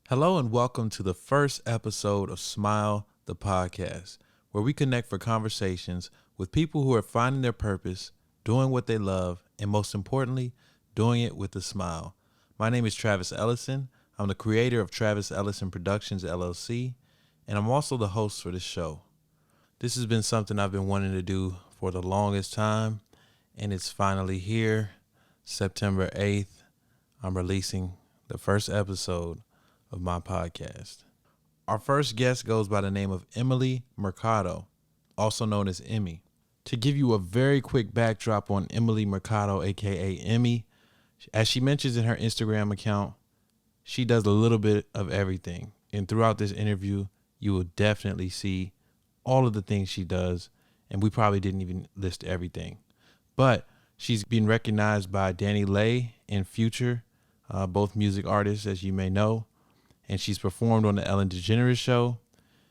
Hello and welcome to the first episode of Smile, the podcast, where we connect for conversations with people who are finding their purpose, doing what they love, and most importantly, doing it with a smile. My name is Travis Ellison. I'm the creator of Travis Ellison Productions, LLC, and I'm also the host for this show. This has been something I've been wanting to do for the longest time, and it's finally here. September 8th, I'm releasing the first episode of my podcast. Our first guest goes by the name of Emily Mercado, also known as Emmy. To give you a very quick backdrop on Emily Mercado, aka Emmy, as she mentions in her Instagram account, she does a little bit of everything. And throughout this interview, you will definitely see all of the things she does, and we probably didn't even list everything. But she's been recognized by Danny Lay and Future, both music artists, as you may know. And she's performed on the Ellen DeGeneres Show.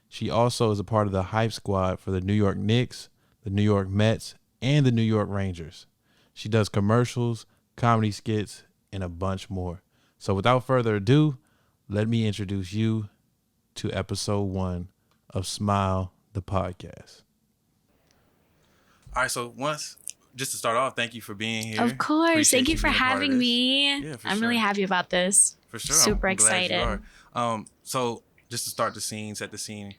She also is a part of the hype squad for the New York Knicks, the New York Mets, and the New York Rangers. She does commercials, comedy skits, and a bunch more. So without further ado, let me introduce you to episode 1 of Smile, the podcast. All right, so just to start off, thank you for being here. Of course. Appreciate Thank you for having me. Yeah, for I'm sure. really happy about this. For sure. Super I'm glad excited. you are. So just to set the scene,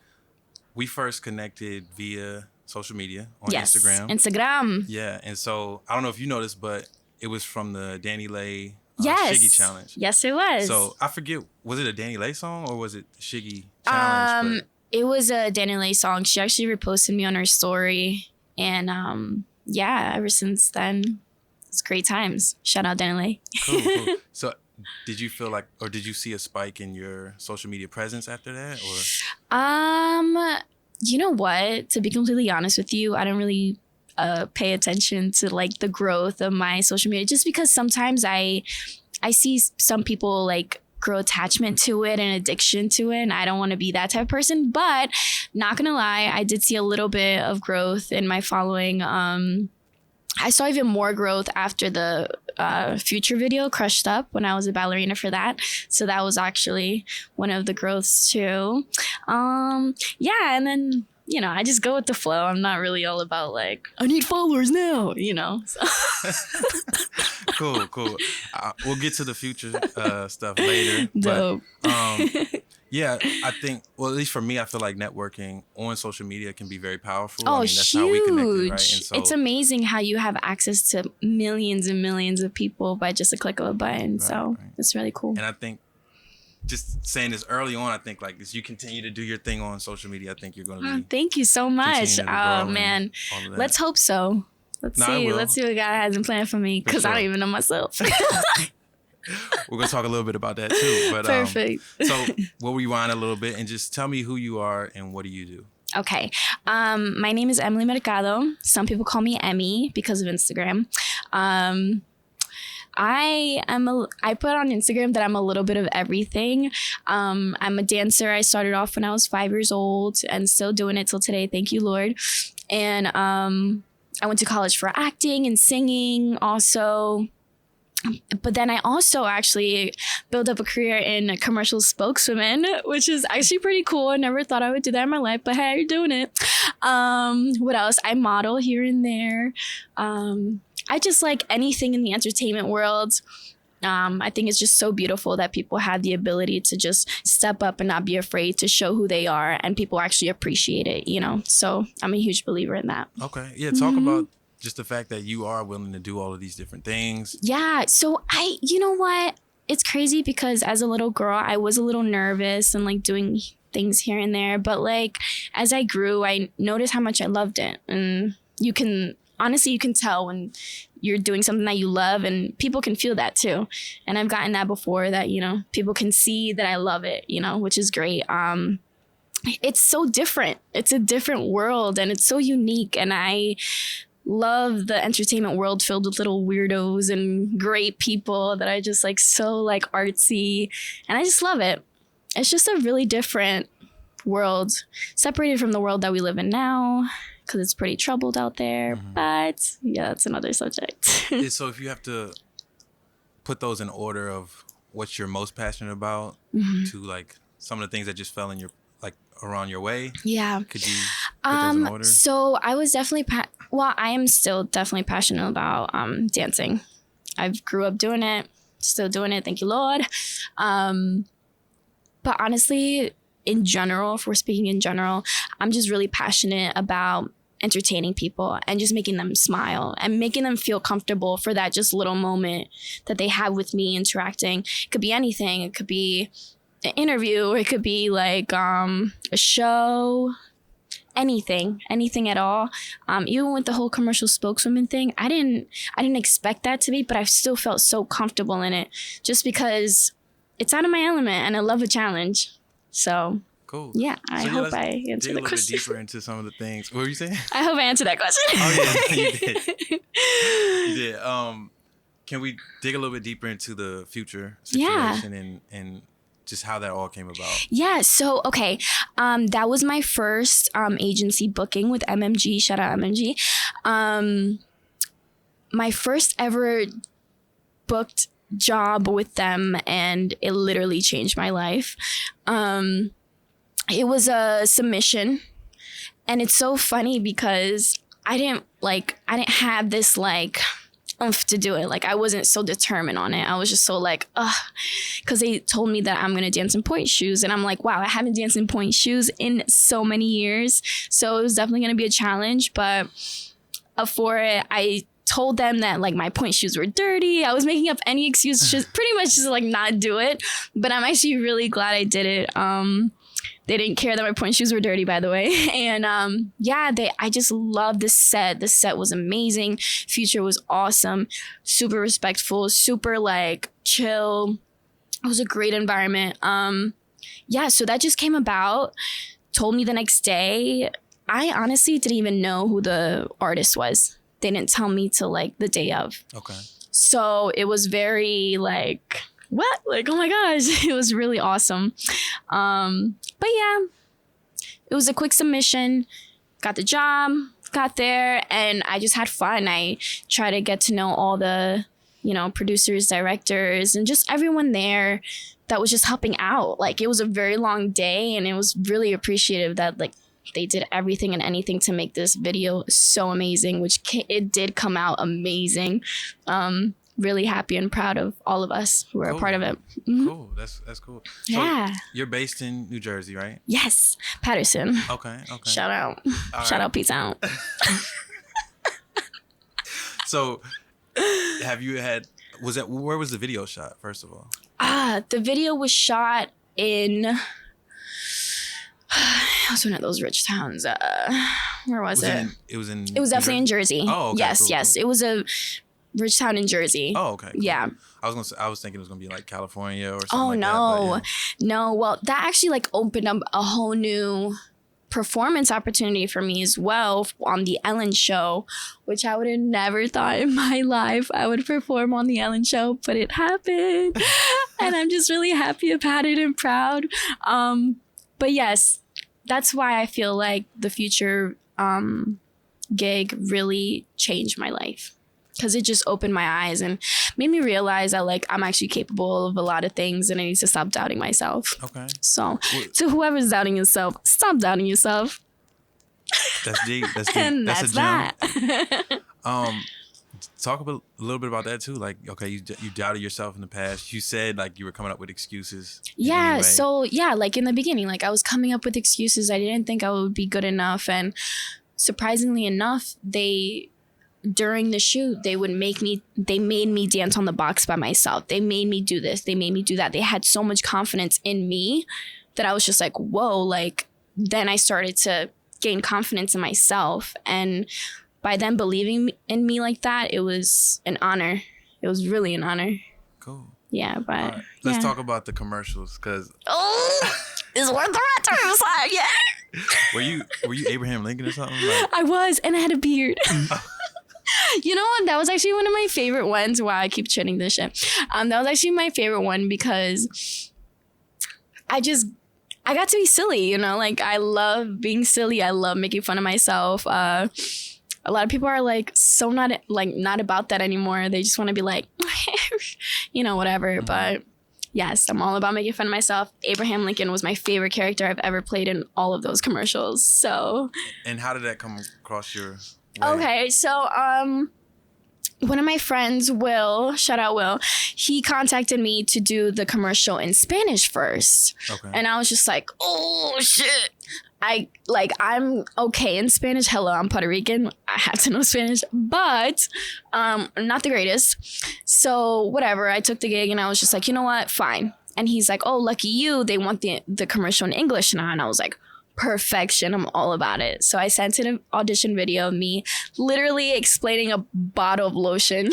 we first connected via social media on Instagram. Instagram. Yeah, and so I don't know if you noticed, but it was from the Danny Lay Shiggy challenge. Yes, it was. So I forget, was it a Danny Lay song or was it the Shiggy challenge? It was a Danny Lay song. She actually reposted me on her story, and ever since then, it's great times. Shout out Danny Lay. Cool. So did you feel like, or did you see a spike in your social media presence after that, or? You know what? To be completely honest with you, I don't really pay attention to like the growth of my social media, just because sometimes I see some people like grow attachment to it and addiction to it, and I don't want to be that type of person. But not gonna lie, I did see a little bit of growth in my following. I saw even more growth after the Future video, Crushed Up, when I was a ballerina for that. So that was actually one of the growths too. And then, I just go with the flow. I'm not really all about like, I need followers now, So. Cool. We'll get to the Future stuff later. Dope. But, yeah, I think, well, at least for me, I feel like networking on social media can be very powerful. Oh, that's huge. How we connected, right? And so, it's amazing how you have access to millions and millions of people by just a click of a button. Right. It's really cool. And I think just saying this early on, I think like as you continue to do your thing on social media, I think you're going to be. Thank you so much. Oh, man. Let's hope so. Let's see what God has in plan for me, because I don't even know myself. We're going to talk a little bit about that too. But, perfect. So we'll rewind a little bit and just tell me who you are and what do you do? Okay. My name is Emily Mercado. Some people call me Emmy because of Instagram. I put on Instagram that I'm a little bit of everything. I'm a dancer. I started off when I was 5 years old and still doing it till today. Thank you, Lord. And I went to college for acting and singing also. But then I also actually built up a career in commercial spokeswoman, which is actually pretty cool. I never thought I would do that in my life, but hey, you're doing it. What else? I model here and there. I just like anything in the entertainment world. I think it's just so beautiful that people have the ability to just step up and not be afraid to show who they are, and people actually appreciate it, So I'm a huge believer in that. Okay. Yeah. Talk about just the fact that you are willing to do all of these different things. Yeah. So you know what? It's crazy because as a little girl, I was a little nervous and like doing things here and there. But like as I grew, I noticed how much I loved it. And you can tell when you're doing something that you love, and people can feel that too. And I've gotten that before, that, people can see that I love it, which is great. It's so different. It's a different world and it's so unique. And I love the entertainment world filled with little weirdos and great people that are just like so like artsy, and I just love it. It's just a really different world, separated from the world that we live in now, because it's pretty troubled out there. But yeah, that's another subject. So if you have to put those in order of what you're most passionate about to like some of the things that just fell in your like around your way? Yeah. Could you put those in order? So I was definitely I am still definitely passionate about dancing. I grew up doing it, still doing it, thank you Lord. But honestly, in general, if we're speaking in general, I'm just really passionate about entertaining people and just making them smile and making them feel comfortable for that just little moment that they have with me interacting. It could be anything. It could be an interview, or it could be like a show, anything at all. Even with the whole commercial spokeswoman thing, I didn't expect that to be, but I still felt so comfortable in it just because it's out of my element and I love a challenge. So cool. Yeah, I hope I answered the question. Dig a little bit deeper into some of the things. What were you saying? I hope I answered that question. Oh yeah, you did. You did. Can we dig a little bit deeper into the future situation and just how that all came about? Yeah. So okay, that was my first agency booking with MMG. Shout out MMG. My first ever booked job with them, and it literally changed my life. It was a submission, and it's so funny because I didn't have this like oomph to do it. Like I wasn't so determined on it. I was just so like, because they told me that I'm gonna dance in point shoes, and I'm like, wow, I haven't danced in point shoes in so many years, so it was definitely gonna be a challenge. But for it, I told them that like my point shoes were dirty. I was making up any excuse, just pretty much just like not do it. But I'm actually really glad I did it. They didn't care that my point shoes were dirty, by the way. And I just loved the set. The set was amazing. Future was awesome, super respectful, super like chill. It was a great environment. So that just came about. Told me the next day. I honestly didn't even know who the artist was. They didn't tell me till like the day of. Okay. So it was very like, what? Like, oh my gosh, it was really awesome. But yeah, it was a quick submission, got the job, got there, and I just had fun. I tried to get to know all the, producers, directors, and just everyone there that was just helping out. Like, it was a very long day, and it was really appreciative that like they did everything and anything to make this video so amazing, which it did come out amazing. Really happy and proud of all of us who are a part of it. Mm-hmm. Cool. That's cool. So yeah. You're based in New Jersey, right? Yes. Patterson. Okay. Shout out. Shout out. Peace out. So where was the video shot, first of all? The video was shot in, it was one of those rich towns. Where was it? It was definitely in Jersey. Oh, okay. Yes, cool, yes. Cool. It was a rich town in Jersey. Oh, okay. Cool. Yeah. I was thinking it was gonna be like California or something. Oh like no, that, no. Well, that actually like opened up a whole new performance opportunity for me as well on the Ellen show, which I would have never thought in my life I would perform on the Ellen show, but it happened, and I'm just really happy about it and proud. But yes, that's why I feel like the future gig really changed my life. Because it just opened my eyes and made me realize that like I'm actually capable of a lot of things, and I need to stop doubting myself. Okay. So to whoever's doubting yourself, stop doubting yourself. That's deep. That's deep. And that's that. Talk a little bit about that too. Like, okay, you doubted yourself in the past. You said like you were coming up with excuses. Yeah. So yeah, like in the beginning, like I was coming up with excuses. I didn't think I would be good enough, and surprisingly enough, during the shoot, they made me dance on the box by myself. They made me do this. They made me do that. They had so much confidence in me that I was just like, whoa, like, then I started to gain confidence in myself. And by them believing in me like that, it was an honor. It was really an honor. Cool. Yeah, but right. Let's talk about the commercials, because it's worth the returns. Yeah. Were you Abraham Lincoln or something? Like... I was, and I had a beard. You know what? That was actually one of my favorite ones. Wow, I keep treading this shit. That was actually my favorite one because I got to be silly, like I love being silly. I love making fun of myself. A lot of people are like so not about that anymore. They just want to be like, whatever. But Yes, I'm all about making fun of myself. Abraham Lincoln was my favorite character I've ever played in all of those commercials. So. And how did that come across your way? Okay, so one of my friends, Will, shout out Will, he contacted me to do the commercial in Spanish first. Okay. And I was just like, oh shit. I'm okay in Spanish. Hello, I'm Puerto Rican. I have to know Spanish, but not the greatest. So whatever, I took the gig and I was just like, you know what, fine. And he's like, oh, lucky you, they want the commercial in English now. And I was like, perfection, I'm all about it. So I sent in an audition video of me literally explaining a bottle of lotion.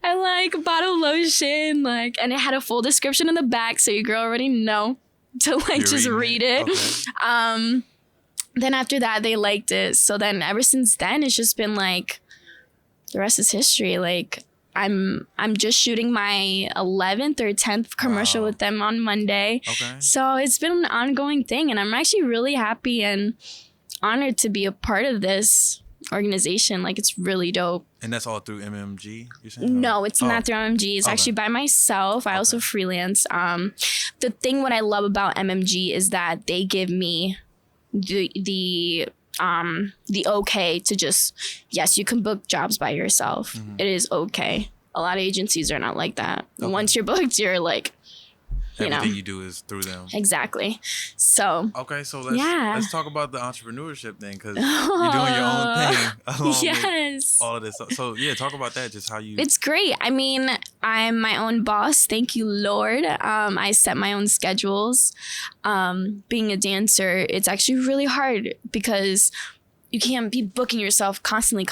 I like bottle of lotion, like, and it had a full description in the back, so your girl already know to like You're just read it. Okay. Then after that they liked it. So then ever since then it's just been like the rest is history. Like I'm just shooting my 11th or 10th commercial with them on Monday. Okay. So it's been an ongoing thing and I'm actually really happy and honored to be a part of this organization. Like it's really dope. And that's all through MMG, you're saying? No, it's not through MMG. It's actually by myself. I also freelance. The thing what I love about MMG is that they give me the okay to just, yes, you can book jobs by yourself. Mm-hmm. It is okay. A lot of agencies are not like that. Okay. Once you're booked, you're like, everything you do is through them. Exactly. So. Okay, so let's talk about the entrepreneurship thing because you're doing your own thing along with all of this. So yeah, talk about that. Just how you. It's great. I mean, I'm my own boss. Thank you, Lord. I set my own schedules. Being a dancer, it's actually really hard because you can't be booking yourself constantly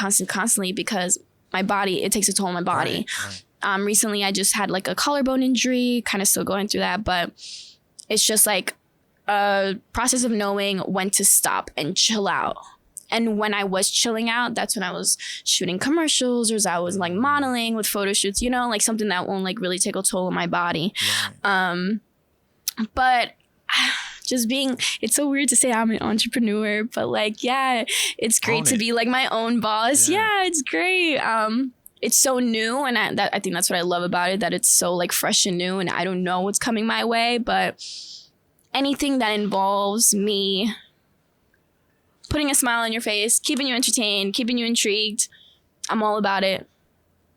because my body, it takes a toll on my body. Right. Recently I just had like a collarbone injury, kind of still going through that, but it's just like a process of knowing when to stop and chill out. And when I was chilling out, that's when I was shooting commercials or I was like modeling with photo shoots, like something that won't like really take a toll on my body. Right. But just it's so weird to say I'm an entrepreneur, but like, yeah, it's great to be like my own boss. Yeah, it's great. It's so new, and I think that's what I love about it, that it's so like fresh and new, and I don't know what's coming my way, but anything that involves me putting a smile on your face, keeping you entertained, keeping you intrigued, I'm all about it.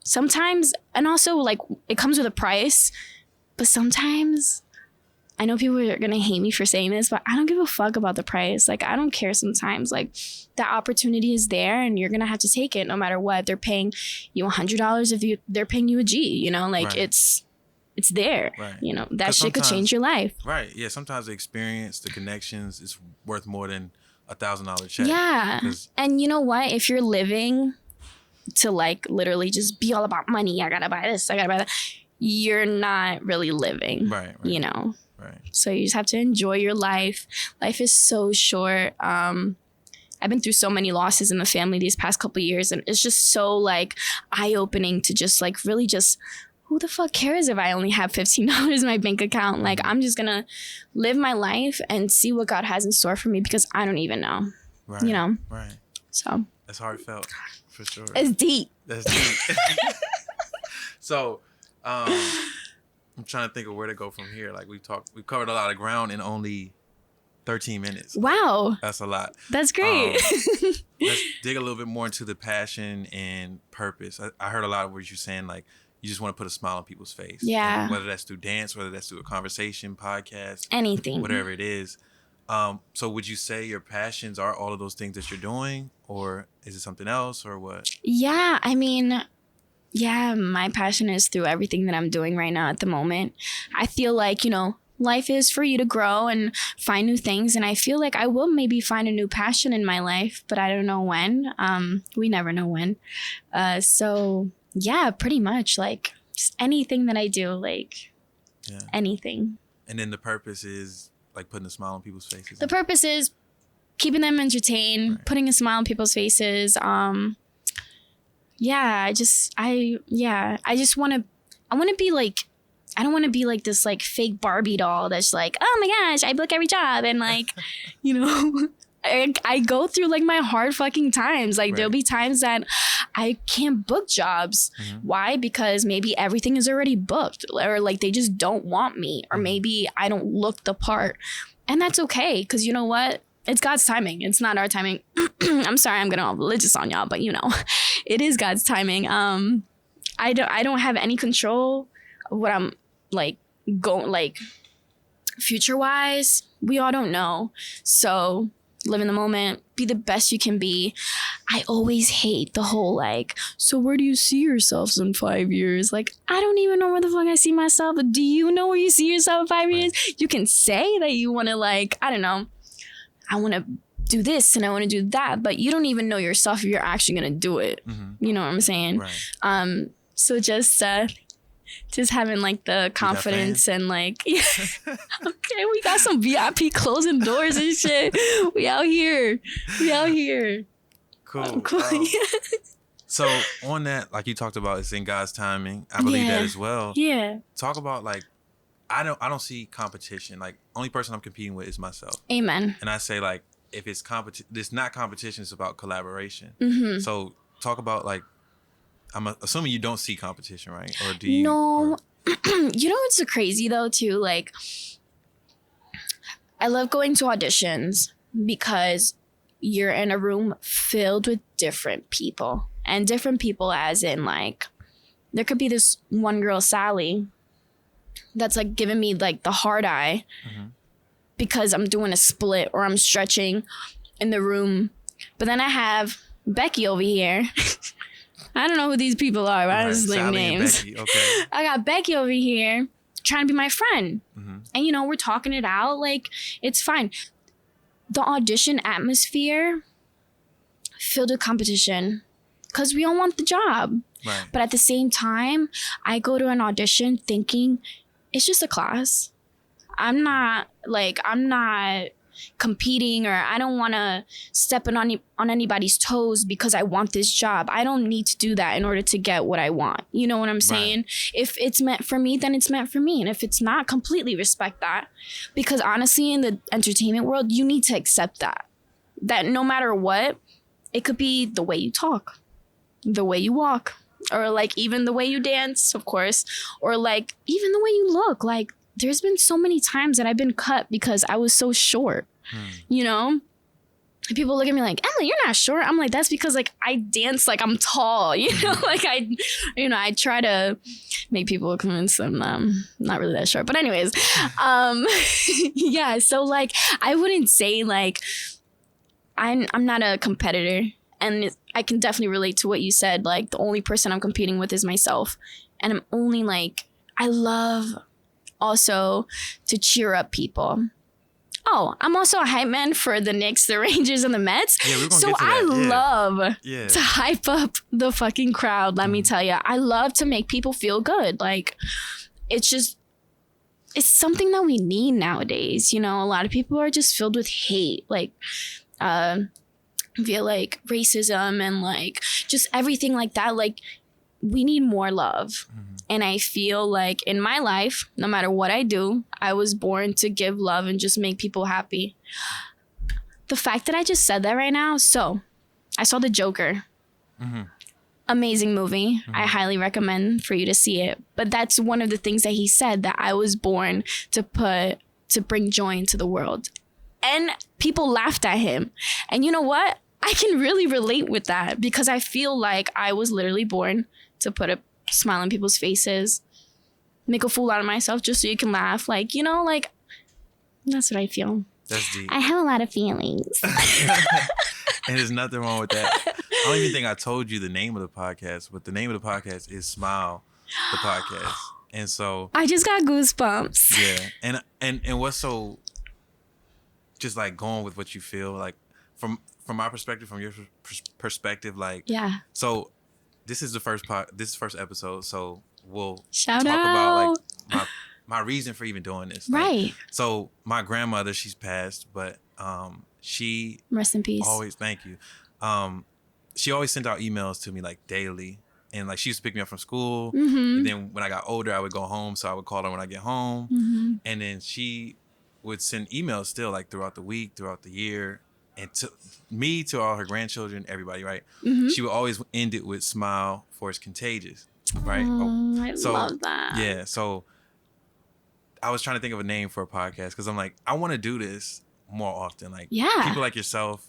Sometimes, and also like it comes with a price, but sometimes I know people are going to hate me for saying this, but I don't give a fuck about the price. Like, I don't care sometimes. Like, that opportunity is there and you're going to have to take it no matter what. They're paying you $100 if they're paying you a G, like right. It's there, right. That shit could change your life. Right. Yeah. Sometimes the experience, the connections is worth more than $1,000 check. Yeah. And you know what? If you're living to like literally just be all about money, I got to buy this, I got to buy that, you're not really living, right. Right. So you just have to enjoy your life. Life is so short. I've been through so many losses in the family these past couple of years, and it's just so like eye-opening to just like really just, who the fuck cares if I only have $15 in my bank account? Like, I'm just gonna live my life and see what God has in store for me because I don't even know. Right. Right. So that's heartfelt for sure. It's deep. That's deep. So I'm trying to think of where to go from here. Like we've covered a lot of ground in only 13 minutes. Wow. That's a lot. That's great. Let's dig a little bit more into the passion and purpose. I heard a lot of what you're saying, like you just want to put a smile on people's face. Yeah. And whether that's through dance, whether that's through a conversation, podcast. Anything. Whatever it is. So would you say your passions are all of those things that you're doing, or is it something else, or what? Yeah, I mean... Yeah, my passion is through everything that I'm doing right now at the moment. I feel like, life is for you to grow and find new things. And I feel like I will maybe find a new passion in my life, but I don't know when. We never know when. So, yeah, pretty much like just anything that I do, like anything. And then the purpose is like putting a smile on people's faces. The purpose is keeping them entertained, right. Putting a smile on people's faces. I want to be like, I don't want to be like this like fake Barbie doll that's like, oh my gosh, I book every job and like, I go through like my hard fucking times. Like there'll Right. be times that I can't book jobs. Why? Because maybe everything is already booked, or like they just don't want me, or maybe I don't look the part. And that's okay, because you know what? It's God's timing. It's not our timing. I'm sorry, I'm getting all religious on y'all, but you know, it is God's timing. I don't have any control of what I'm like going like future wise. We all don't know. So live in the moment, be the best you can be. I always hate the whole like, so where do you see yourselves in 5 years? Like, I don't even know where the fuck I see myself. Do you know where you see yourself in 5 years? You can say that you want to like, I don't know, I want to do this and I want to do that, but you don't even know yourself if you're actually going to do it. You know what I'm saying? Right. So just having like the confidence and like, yeah. Okay, we got some VIP closing doors and shit. We out here. Cool. So on that, like you talked about, it's in God's timing. I believe that as well. Yeah. Talk about like, I don't see competition. Like, only person I'm competing with is myself. Amen. And I say like, if it's it's not competition, it's about collaboration. So talk about like, I'm assuming you don't see competition, right? Or do you? No. You know what's so crazy though too? Like, I love going to auditions because you're in a room filled with different people. And different people as in like, there could be this one girl, Sally, that's like giving me like the hard eye because I'm doing a split or I'm stretching in the room. But then I have Becky over here. I don't know who these people are, but I just name names. Becky. Okay. I got Becky over here trying to be my friend. And, you know, we're talking it out. Like, it's fine. The audition atmosphere filled with competition because we all want the job. Right. But at the same time, I go to an audition thinking it's just a class. I'm not competing, or I don't want to step on anybody's toes because I want this job. I don't need to do that in order to get what I want. You know what I'm saying? Right. If it's meant for me, then it's meant for me. And if it's not, completely respect that. Because honestly, in the entertainment world, you need to accept that no matter what, it could be the way you talk, the way you walk, or like even the way you dance, of course, or like even the way you look. Like, there's been so many times that I've been cut because I was so short, you know? And people look at me like, Emily, you're not short. I'm like, that's because like I dance like I'm tall, you know? Like I try to make people convince them I'm not really that short. But anyways, yeah. So like, I wouldn't say like, I'm not a competitor. And I can definitely relate to what you said. Like, the only person I'm competing with is myself. And I'm only like, I love also to cheer up people. Oh, I'm also a hype man for the Knicks, the Rangers, and the Mets. Yeah, we're gonna so get to that. I love to hype up the fucking crowd. Let me tell you, I love to make people feel good. Like, it's something that we need nowadays. You know, a lot of people are just filled with hate, like via like racism and like just everything like that. Like, we need more love. And I feel like in my life, no matter what I do, I was born to give love and just make people happy. The fact that I just said that right now. So I saw The Joker. Amazing movie. I highly recommend for you to see it. But that's one of the things that he said, that I was born to bring joy into the world. And people laughed at him. And you know what? I can really relate with that because I feel like I was literally born to put a smile on people's faces, make a fool out of myself just so you can laugh. Like, you know, like, that's what I feel. That's deep. I have a lot of feelings. And there's nothing wrong with that. I don't even think I told you the name of the podcast, but the name of the podcast is Smile, the podcast. And so I just got goosebumps. Yeah. And what's so just like going with what you feel, like from my perspective, from your perspective, like, yeah. So this is the first episode, so we'll talk about like my reason for even doing this. Like, right. So my grandmother, she's passed, but she rest in peace. Always, thank you. She always sent out emails to me like daily, and like she used to pick me up from school. And then when I got older, I would go home, so I would call her when I get home. And then she would send emails still like throughout the week, throughout the year. and to me, to all her grandchildren, everybody, right? Mm-hmm. She would always end it with "Smile, for it's contagious," right? Oh, I love that. Yeah, so I was trying to think of a name for a podcast because I'm like, I want to do this more often. Like, people like yourself.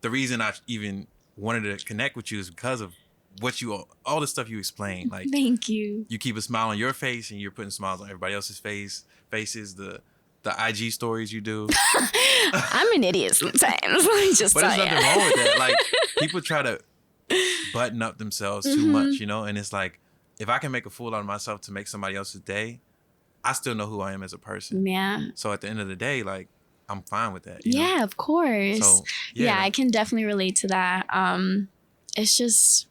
The reason I even wanted to connect with you is because of what all the stuff you explained. Like, thank you. You keep a smile on your face, and you're putting smiles on everybody else's faces. The IG stories you do. I'm an idiot sometimes. But there's nothing wrong with that. Like, people try to button up themselves too much, you know. And it's like, if I can make a fool out of myself to make somebody else's day, I still know who I am as a person. Yeah. So at the end of the day, like, I'm fine with that. Yeah, know? Of course. So, yeah, I can definitely relate to that. It's just,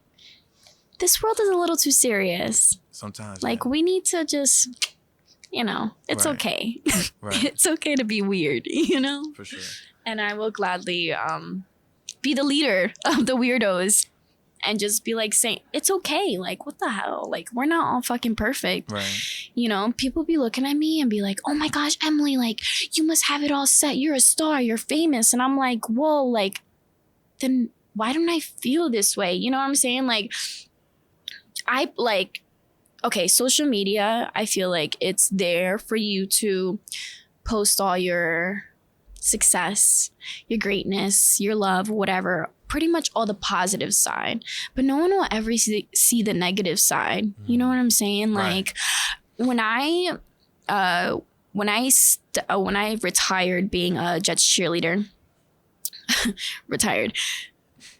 this world is a little too serious. Sometimes. Like, we need to just, it's okay. Right. It's okay to be weird, For sure. And I will gladly be the leader of the weirdos and just be like saying, it's okay. Like, what the hell? Like, we're not all fucking perfect. Right. People be looking at me and be like, oh my gosh, Emily, like, you must have it all set. You're a star. You're famous. And I'm like, whoa, like, then why don't I feel this way? You know what I'm saying? Like, social media, I feel like it's there for you to post all your success, your greatness, your love, whatever, pretty much all the positive side. But no one will ever see the negative side. You know what I'm saying? Right. Like, when I retired being a Jets cheerleader, retired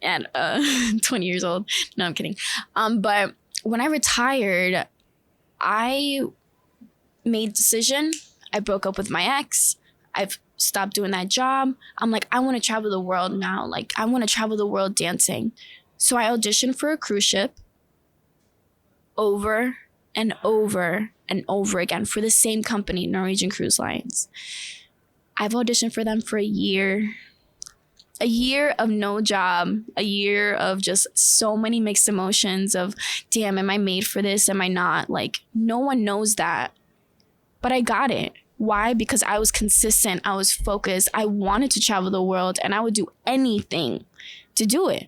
at 20 years old. No, I'm kidding. But when I retired, I made a decision. I broke up with my ex. I've stopped doing that job. I'm like, I want to travel the world now. Like, I want to travel the world dancing. So I auditioned for a cruise ship over and over and over again for the same company, Norwegian Cruise Lines. I've auditioned for them for a year. A year of no job, a year of just so many mixed emotions of, damn, am I made for this? Am I not? Like, no one knows that. But I got it. Why? Because I was consistent. I was focused. I wanted to travel the world and I would do anything to do it.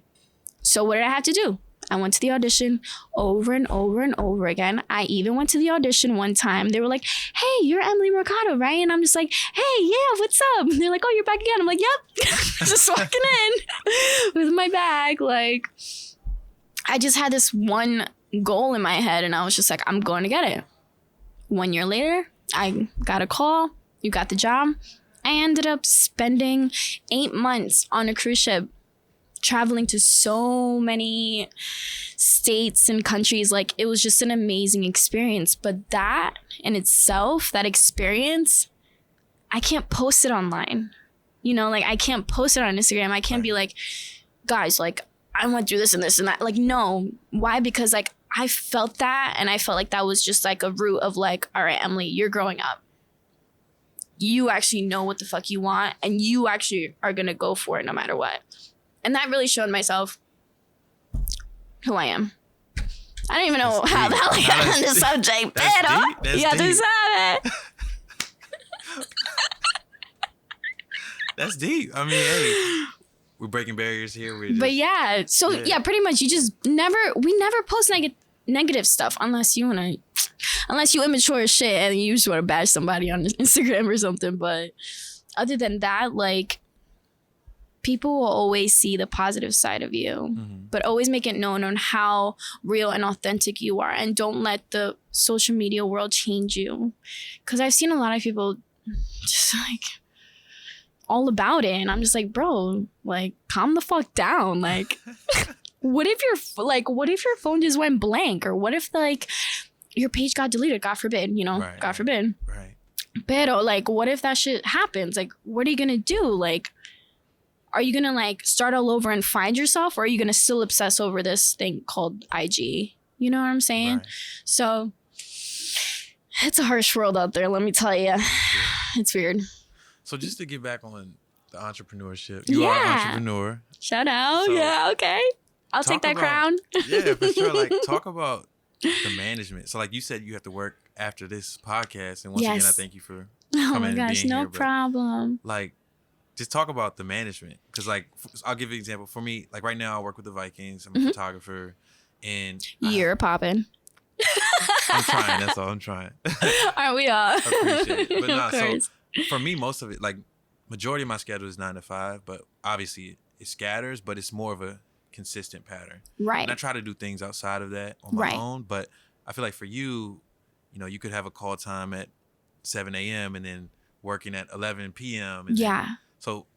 So what did I have to do? I went to the audition over and over and over again. I even went to the audition one time. They were like, hey, you're Emily Mercado, right? And I'm just like, hey, yeah, what's up? And they're like, oh, you're back again. I'm like, yep. Just walking in with my bag. Like, I just had this one goal in my head and I was just like, I'm going to get it. 1 year later, I got a call. You got the job. I ended up spending 8 months on a cruise ship, traveling to so many states and countries. Like, it was just an amazing experience. But that in itself, that experience, I can't post it online. Like, I can't post it on Instagram. I can't be like, guys, like, I went through this and this and that. Like, no. Why? Because, like, I felt that and I felt like that was just like a root of like, all right, Emily, you're growing up. You actually know what the fuck you want and you actually are going to go for it no matter what. And that really showed myself who I am. I don't even know how the hell I got on this subject. Pero, ya tú sabes. That's deep. I mean, hey, we're breaking barriers here. But yeah, so yeah, pretty much we never post negative stuff unless you immature as shit and you just want to bash somebody on Instagram or something. But other than that, like, people will always see the positive side of you, but always make it known on how real and authentic you are. And don't let the social media world change you. Because I've seen a lot of people just like all about it. And I'm just like, bro, like, calm the fuck down. Like, what if your phone just went blank? Or what if, like, your page got deleted? God forbid, God forbid. Right. Pero, like, what if that shit happens? Like, what are you going to do? Like, are you going to, like, start all over and find yourself? Or are you going to still obsess over this thing called IG? You know what I'm saying? Right. So, it's a harsh world out there, let me tell you. Yeah. It's weird. So, just to get back on the entrepreneurship, you are an entrepreneur. Shout out. So, yeah, okay. I'll take that crown. Yeah, for sure. Like, talk about the management. So, like you said, you have to work after this podcast. And once again, I thank you for coming and being here. No problem. Like, just talk about the management. Because, like, I'll give you an example. For me, like, right now I work with the Vikings. I'm a photographer. And You're popping. I'm trying. That's all I'm trying. Aren't we all? I appreciate it. But Of course. So for me, most of it, like, majority of my schedule is 9 to 5. But obviously it scatters, but it's more of a consistent pattern. Right. And I try to do things outside of that on my own. But I feel like for you, you know, you could have a call time at 7 a.m. and then working at 11 p.m. So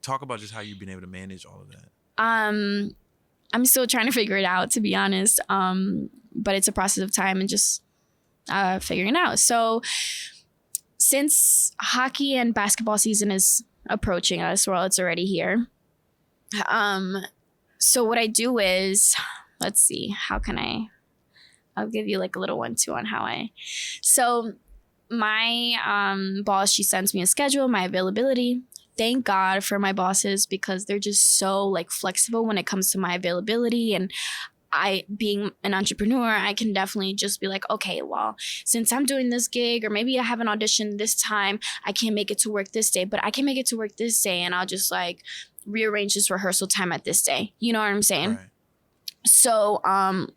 talk about just how you've been able to manage all of that. I'm still trying to figure it out, to be honest. But it's a process of time and just figuring it out. So since hockey and basketball season is approaching us, well, it's already here. So what I do is, let's see, I'll give you like a little 1-2 on how so my boss, she sends me a schedule, my availability. Thank God for my bosses, because they're just so like flexible when it comes to my availability. And I, being an entrepreneur, I can definitely just be like, okay, well, since I'm doing this gig, or maybe I have an audition this time, I can't make it to work this day, but I can make it to work this day, and I'll just like rearrange this rehearsal time at this day. You know what I'm saying? Right. So I'm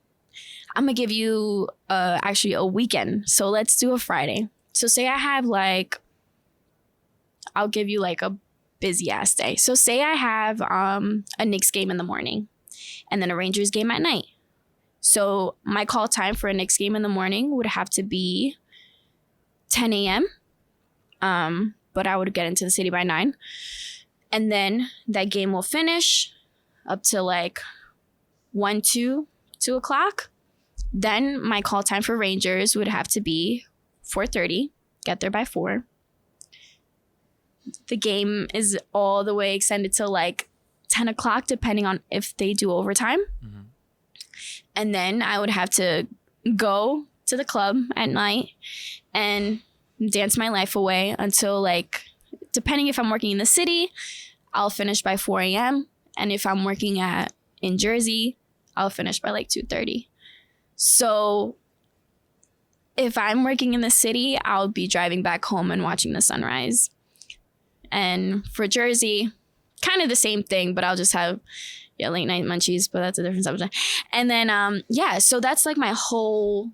gonna give you actually a weekend. So let's do a Friday. So say I have like, I'll give you like a busy ass day. So say I have a Knicks game in the morning and then a Rangers game at night. So my call time for a Knicks game in the morning would have to be 10 a.m. But I would get into the city by 9. And then that game will finish up to like 2 o'clock. Then my call time for Rangers would have to be 4:30. Get there by 4. The game is all the way extended to like 10 o'clock, depending on if they do overtime. Mm-hmm. And then I would have to go to the club at night and dance my life away until like, depending if I'm working in the city, I'll finish by 4 a.m. And if I'm working in Jersey, I'll finish by like 2:30. So if I'm working in the city, I'll be driving back home and watching the sunrise. And for Jersey, kind of the same thing, but I'll just have late night munchies, but that's a different subject. And then, so that's like my whole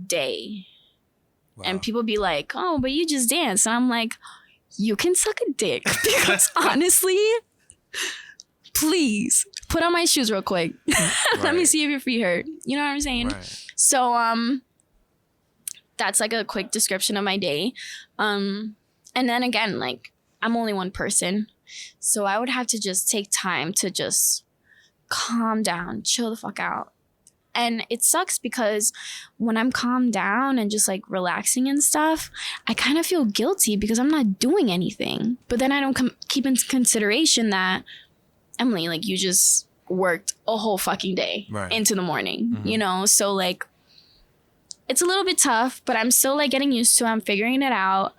day. Wow. And people be like, oh, but you just dance. And I'm like, you can suck a dick. Because honestly, please put on my shoes real quick. Let me see if your feet hurt. You know what I'm saying? Right. So that's like a quick description of my day. And then again, like, I'm only one person. So I would have to just take time to just calm down, chill the fuck out. And it sucks because when I'm calmed down and just like relaxing and stuff, I kind of feel guilty because I'm not doing anything. But then I don't keep in consideration that, Emily, like, you just worked a whole fucking day into the morning, you know? So like, it's a little bit tough, but I'm still like getting used to it. I'm figuring it out.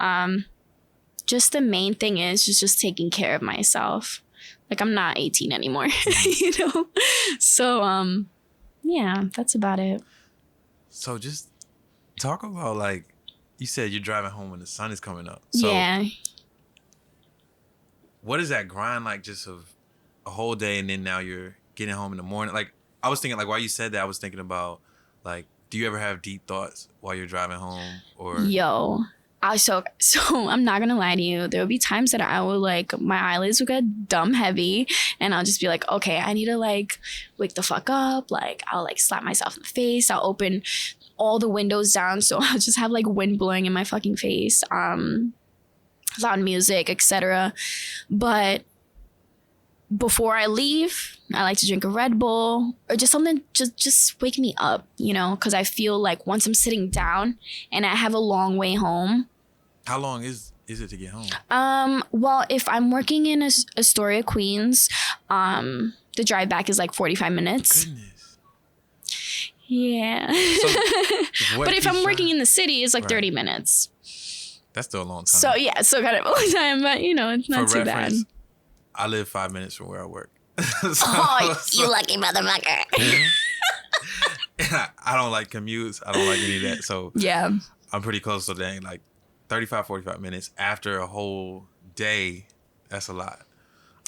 Just the main thing is just taking care of myself. Like, I'm not 18 anymore, you know? So, yeah, that's about it. So just talk about, like, you said you're driving home when the sun is coming up. So yeah. What is that grind like, just of a whole day, and then now you're getting home in the morning? Like, I was thinking, like, while you said that, I was thinking about, like, do you ever have deep thoughts while you're driving home? Or So I'm not gonna lie to you. There will be times that I will like, my eyelids will get dumb heavy, and I'll just be like, okay, I need to like wake the fuck up. Like, I'll like slap myself in the face. I'll open all the windows down, so I'll just have like wind blowing in my fucking face. Loud music, etc. But before I leave, I like to drink a Red Bull or just something just wake me up, you know, because I feel like once I'm sitting down and I have a long way home. How long is it to get home? Well, if I'm working in Astoria, Queens, the drive back is like 45 minutes. Goodness. Yeah. So, but if I'm working in the city, it's like 30 minutes. That's still a long time. So yeah, it's still kind of a long time, but you know, it's not too bad. I live 5 minutes from where I work. You lucky motherfucker. I don't like commutes. I don't like any of that. So yeah, I'm pretty close to dang, like 35, 45 minutes after a whole day. That's a lot.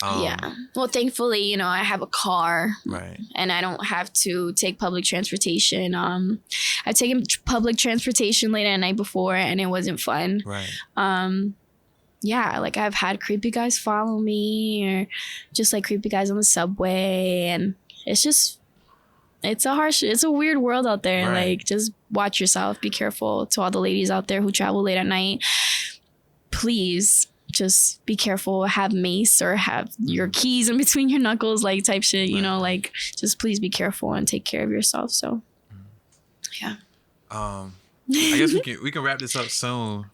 Yeah. Well, thankfully, you know, I have a car, right, and I don't have to take public transportation. I've taken public transportation late at night before, and it wasn't fun. right. Yeah, like I've had creepy guys follow me, or just like creepy guys on the subway, and it's a weird world out there. Right. Like, just watch yourself, be careful. To all the ladies out there who travel late at night, please just be careful, have mace or have your keys in between your knuckles, like type shit, you know, like just please be careful and take care of yourself. So yeah. I guess we can wrap this up soon.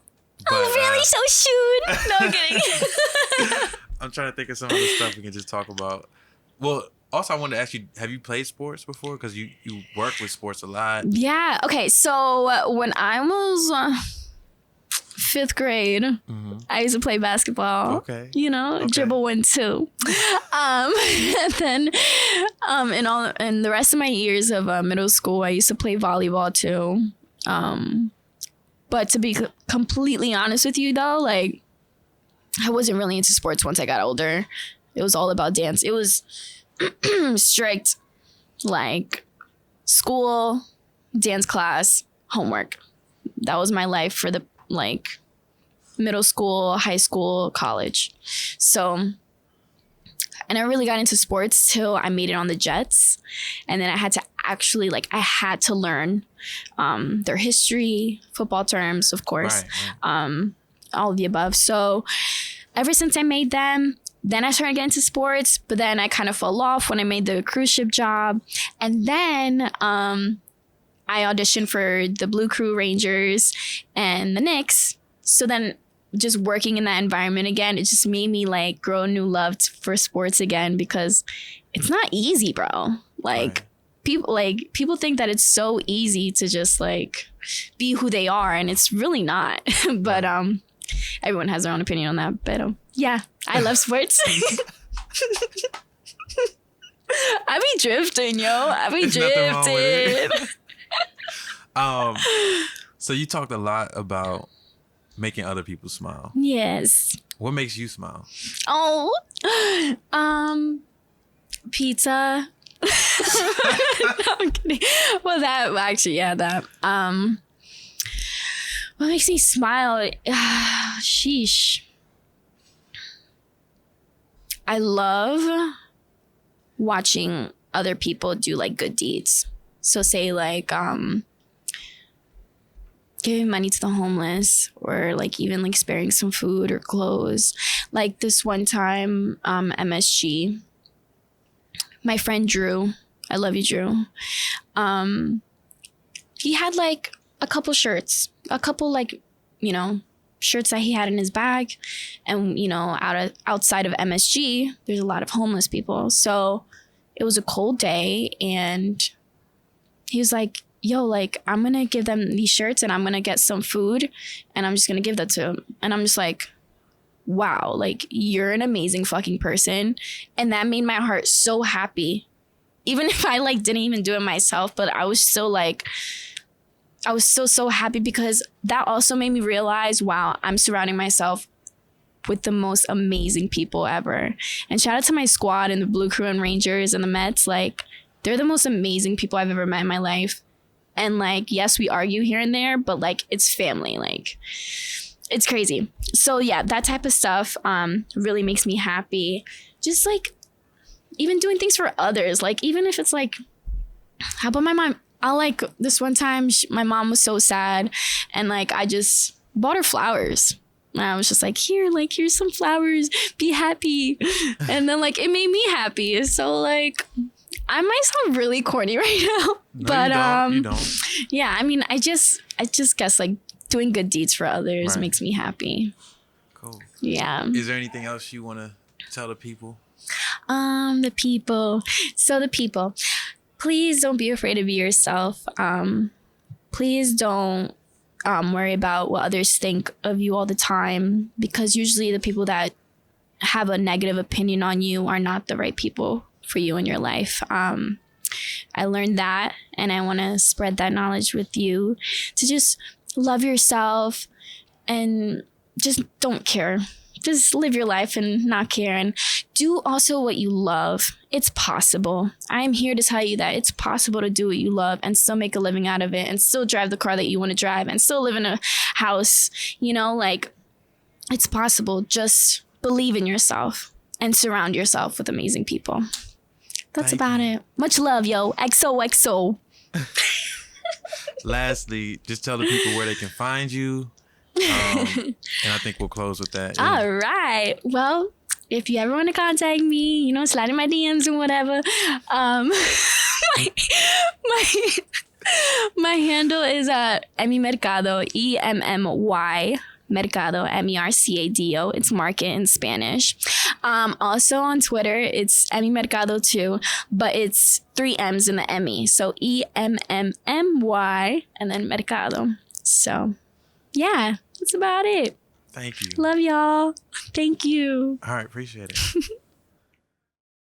But, really? So soon? No, I'm kidding. I'm trying to think of some other stuff we can just talk about. Well, also I wanted to ask you, have you played sports before? Because you work with sports a lot. Yeah. Okay. So when I was 5th grade, I used to play basketball. Okay. You know, dribble 1, 2. And then in the rest of my years of middle school, I used to play volleyball too. But to be completely honest with you, though, like I wasn't really into sports once I got older. It was all about dance. It was strict, like school, dance class, homework. That was my life for the like middle school, high school, college. So, and I really got into sports till I made it on the Jets. And then I had to actually, like, I had to learn their history, football terms, of course, right. All of the above. So ever since I made them, then I started getting into sports, but then I kind of fell off when I made the cruise ship job. And then I auditioned for the Blue Crew Rangers and the Knicks. So then just working in that environment again, it just made me like grow a new love for sports again, because it's not easy, bro. Like right. people think that it's so easy to just like be who they are, and it's really not. But everyone has their own opinion on that. But yeah, I love sports. I be drifting, yo. I be drifting. So you talked a lot about making other people smile. Yes. What makes you smile? Oh, pizza. No, I'm kidding. Well, that actually, yeah, that. What makes me smile? Sheesh. I love watching other people do like good deeds. So say like giving money to the homeless, or like even like sparing some food or clothes. Like this one time, MSG, my friend Drew, I love you, Drew. He had like a couple shirts, like, you know, shirts that he had in his bag. And, you know, outside of MSG, there's a lot of homeless people. So it was a cold day, and he was like, yo, like, I'm going to give them these shirts, and I'm going to get some food, and I'm just going to give that to them. And I'm just like, wow, like, you're an amazing fucking person. And that made my heart so happy. Even if I like didn't even do it myself, but I was so like, I was so happy, because that also made me realize, wow, I'm surrounding myself with the most amazing people ever. And shout out to my squad and the Blue Crew and Rangers and the Mets. Like, they're the most amazing people I've ever met in my life. And like, yes, we argue here and there, but like, it's family. Like, it's crazy. So yeah, that type of stuff really makes me happy. Just like even doing things for others. Like, even if it's like, how about my mom? I like this one time, my mom was so sad, and like, I just bought her flowers. And I was just like, here's some flowers, be happy. And then like, it made me happy. So like, I might sound really corny right now, no, but you don't. Yeah, I mean, I just guess like doing good deeds for others makes me happy. Cool. Yeah. Is there anything else you want to tell the people? The people. So the people, please don't be afraid to be yourself. Please don't worry about what others think of you all the time, because usually the people that have a negative opinion on you are not the right people for you in your life. I learned that, and I want to spread that knowledge with you, to just love yourself and just don't care. just live your life and not care, and do also what you love. It's possible. I'm here to tell you that it's possible to do what you love and still make a living out of it, and still drive the car that you want to drive, and still live in a house, you know, like, it's possible. Just believe in yourself and surround yourself with amazing people. That's about it. Much love, yo. XOXO. Lastly, just tell the people where they can find you. And I think we'll close with that. Yeah. All right. Well, if you ever want to contact me, you know, slide in my DMs and whatever. My handle is Emmy Mercado, EMMY Mercado, Mercado. It's market in Spanish. Also on Twitter, it's Emmy Mercado too, but it's 3 M's in the Emmy. So EMMMY and then Mercado. So yeah, that's about it. Thank you. Love y'all. Thank you. All right, appreciate it.